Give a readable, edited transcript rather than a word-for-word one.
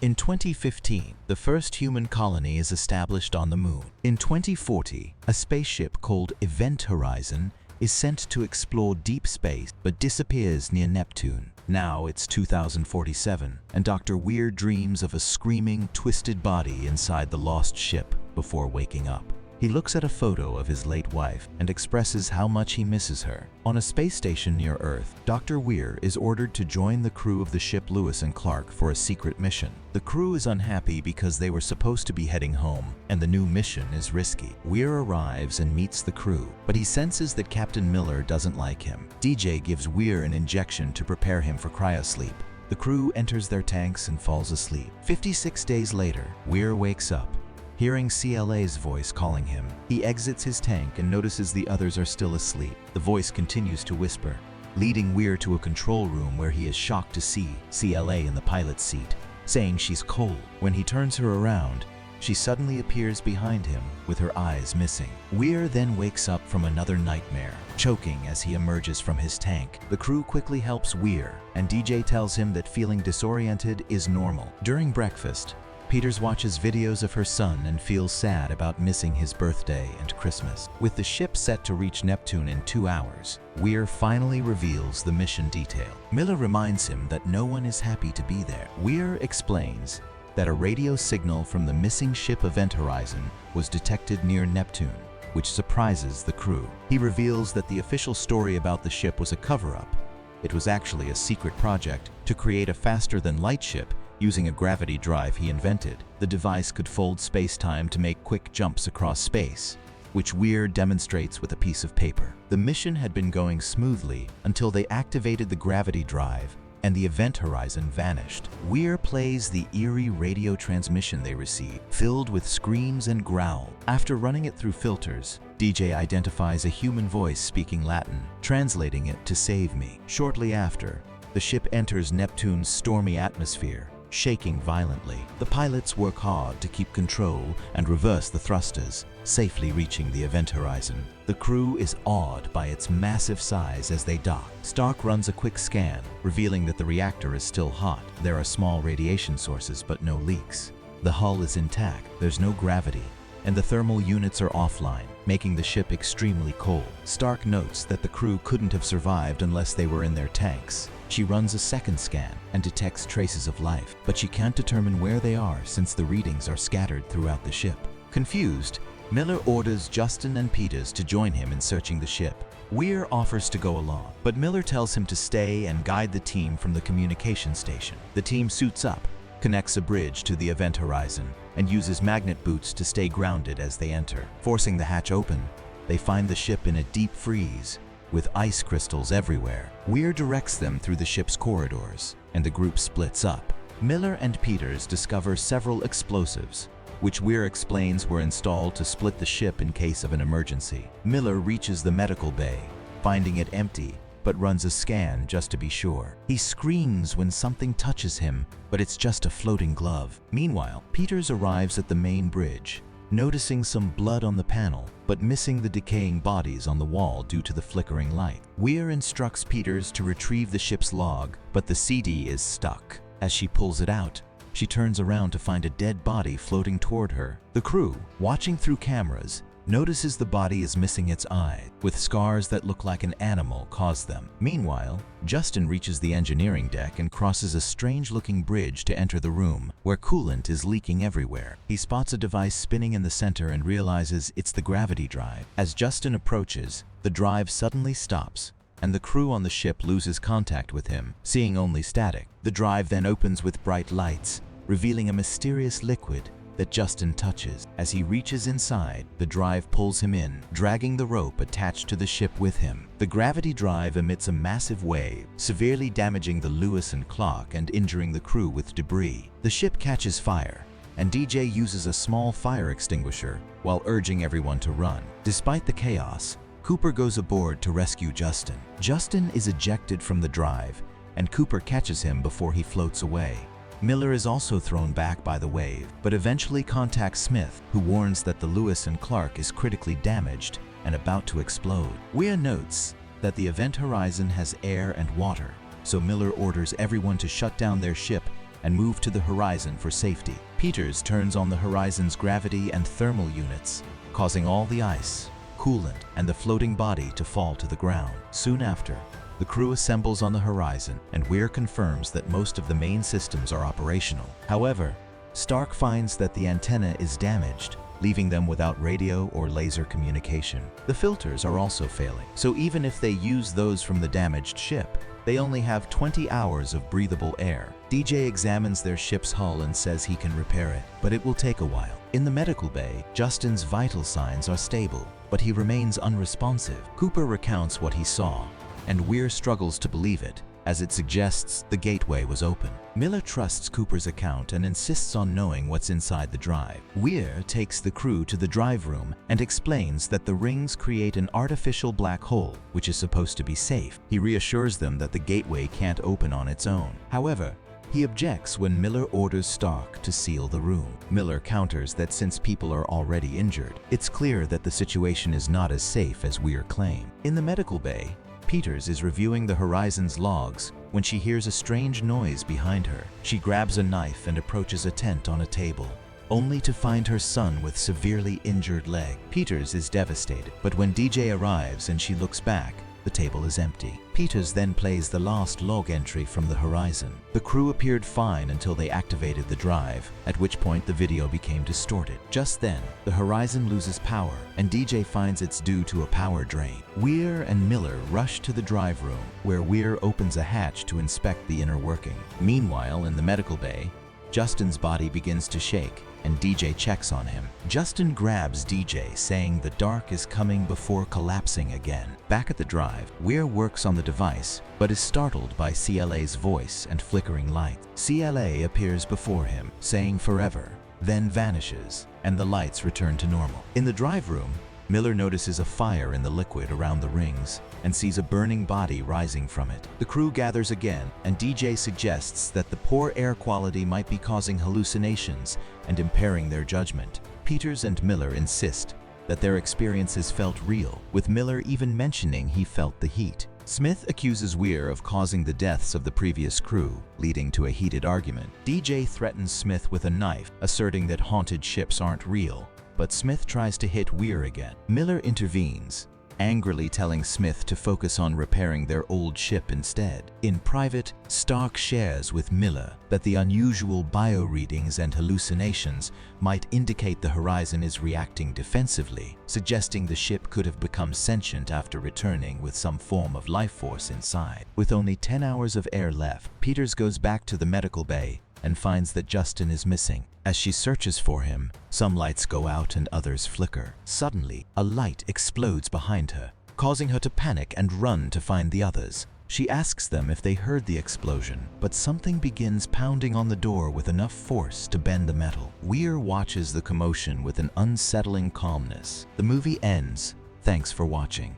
In 2015, the first human colony is established on the Moon. In 2040, a spaceship called Event Horizon is sent to explore deep space but disappears near Neptune. Now it's 2047, and Dr. Weir dreams of a screaming, twisted body inside the lost ship before waking up. He looks at a photo of his late wife and expresses how much he misses her. On a space station near Earth, Dr. Weir is ordered to join the crew of the ship Lewis and Clark for a secret mission. The crew is unhappy because they were supposed to be heading home, and the new mission is risky. Weir arrives and meets the crew, but he senses that Captain Miller doesn't like him. DJ gives Weir an injection to prepare him for cryosleep. The crew enters their tanks and falls asleep. 56 days later, Weir wakes up, hearing CLA's voice calling him. He exits his tank and notices the others are still asleep. The voice continues to whisper, leading Weir to a control room where he is shocked to see CLA in the pilot's seat, saying she's cold. When he turns her around, she suddenly appears behind him with her eyes missing. Weir then wakes up from another nightmare, choking as he emerges from his tank. The crew quickly helps Weir, and DJ tells him that feeling disoriented is normal. During breakfast, Peters watches videos of her son and feels sad about missing his birthday and Christmas. With the ship set to reach Neptune in 2 hours, Weir finally reveals the mission detail. Miller reminds him that no one is happy to be there. Weir explains that a radio signal from the missing ship Event Horizon was detected near Neptune, which surprises the crew. He reveals that the official story about the ship was a cover-up. It was actually a secret project to create a faster-than-light ship using a gravity drive he invented. The device could fold space-time to make quick jumps across space, which Weir demonstrates with a piece of paper. The mission had been going smoothly until they activated the gravity drive and the Event Horizon vanished. Weir plays the eerie radio transmission they receive, filled with screams and growl. After running it through filters, DJ identifies a human voice speaking Latin, translating it to "save me." Shortly after, the ship enters Neptune's stormy atmosphere, shaking violently. The pilots work hard to keep control and reverse the thrusters, safely reaching the Event Horizon. The crew is awed by its massive size as they dock. Stark runs a quick scan, revealing that the reactor is still hot. There are small radiation sources but no leaks. The hull is intact, there's no gravity, and the thermal units are offline, making the ship extremely cold. Stark notes that the crew couldn't have survived unless they were in their tanks. She runs a second scan and detects traces of life, but she can't determine where they are since the readings are scattered throughout the ship. Confused, Miller orders Justin and Peters to join him in searching the ship. Weir offers to go along, but Miller tells him to stay and guide the team from the communication station. The team suits up, connects a bridge to the Event Horizon, and uses magnet boots to stay grounded as they enter. Forcing the hatch open, they find the ship in a deep freeze, with ice crystals everywhere. Weir directs them through the ship's corridors, and the group splits up. Miller and Peters discover several explosives, which Weir explains were installed to split the ship in case of an emergency. Miller reaches the medical bay, finding it empty, but runs a scan just to be sure. He screams when something touches him, but it's just a floating glove. Meanwhile, Peters arrives at the main bridge, noticing some blood on the panel, but missing the decaying bodies on the wall due to the flickering light. Weir instructs Peters to retrieve the ship's log, but the CD is stuck. As she pulls it out, she turns around to find a dead body floating toward her. The crew, watching through cameras, notices the body is missing its eye, with scars that look like an animal caused them. Meanwhile, Justin reaches the engineering deck and crosses a strange-looking bridge to enter the room, where coolant is leaking everywhere. He spots a device spinning in the center and realizes it's the gravity drive. As Justin approaches, the drive suddenly stops, and the crew on the ship loses contact with him, seeing only static. The drive then opens with bright lights, revealing a mysterious liquid that Justin touches. As he reaches inside, the drive pulls him in, dragging the rope attached to the ship with him. The gravity drive emits a massive wave, severely damaging the Lewis and Clark and injuring the crew with debris. The ship catches fire, and DJ uses a small fire extinguisher while urging everyone to run. Despite the chaos, Cooper goes aboard to rescue Justin. Justin is ejected from the drive, and Cooper catches him before he floats away. Miller is also thrown back by the wave, but eventually contacts Smith, who warns that the Lewis and Clark is critically damaged and about to explode. Weir notes that the Event Horizon has air and water, so Miller orders everyone to shut down their ship and move to the horizon for safety. Peters turns on the horizon's gravity and thermal units, causing all the ice, coolant, and the floating body to fall to the ground. Soon after, the crew assembles on the horizon, and Weir confirms that most of the main systems are operational. However, Stark finds that the antenna is damaged, leaving them without radio or laser communication. The filters are also failing, so even if they use those from the damaged ship, they only have 20 hours of breathable air. DJ examines their ship's hull and says he can repair it, but it will take a while. In the medical bay, Justin's vital signs are stable, but he remains unresponsive. Cooper recounts what he saw, and Weir struggles to believe it, as it suggests the gateway was open. Miller trusts Cooper's account and insists on knowing what's inside the drive. Weir takes the crew to the drive room and explains that the rings create an artificial black hole, which is supposed to be safe. He reassures them that the gateway can't open on its own. However, he objects when Miller orders Stark to seal the room. Miller counters that since people are already injured, it's clear that the situation is not as safe as Weir claim. In the medical bay, Peters is reviewing the horizon's logs when she hears a strange noise behind her. She grabs a knife and approaches a tent on a table, only to find her son with severely injured leg. Peters is devastated, but when DJ arrives and she looks back, the table is empty. Peters then plays the last log entry from the horizon. The crew appeared fine until they activated the drive, at which point the video became distorted. Just then, the horizon loses power, and DJ finds it's due to a power drain. Weir and Miller rush to the drive room, where Weir opens a hatch to inspect the inner working. Meanwhile, in the medical bay, Justin's body begins to shake, and DJ checks on him. Justin grabs DJ, saying the dark is coming before collapsing again. Back at the drive, Weir works on the device, but is startled by CLA's voice and flickering light. CLA appears before him, saying forever, then vanishes, and the lights return to normal. In the drive room, Miller notices a fire in the liquid around the rings and sees a burning body rising from it. The crew gathers again, and DJ suggests that the poor air quality might be causing hallucinations and impairing their judgment. Peters and Miller insist that their experiences felt real, with Miller even mentioning he felt the heat. Smith accuses Weir of causing the deaths of the previous crew, leading to a heated argument. DJ threatens Smith with a knife, asserting that haunted ships aren't real, but Smith tries to hit Weir again. Miller intervenes, angrily telling Smith to focus on repairing their old ship instead. In private, Stark shares with Miller that the unusual bio-readings and hallucinations might indicate the horizon is reacting defensively, suggesting the ship could have become sentient after returning with some form of life force inside. With only 10 hours of air left, Peters goes back to the medical bay and finds that Justin is missing. As she searches for him, some lights go out and others flicker. Suddenly, a light explodes behind her, causing her to panic and run to find the others. She asks them if they heard the explosion, but something begins pounding on the door with enough force to bend the metal. Weir watches the commotion with an unsettling calmness. The movie ends. Thanks for watching.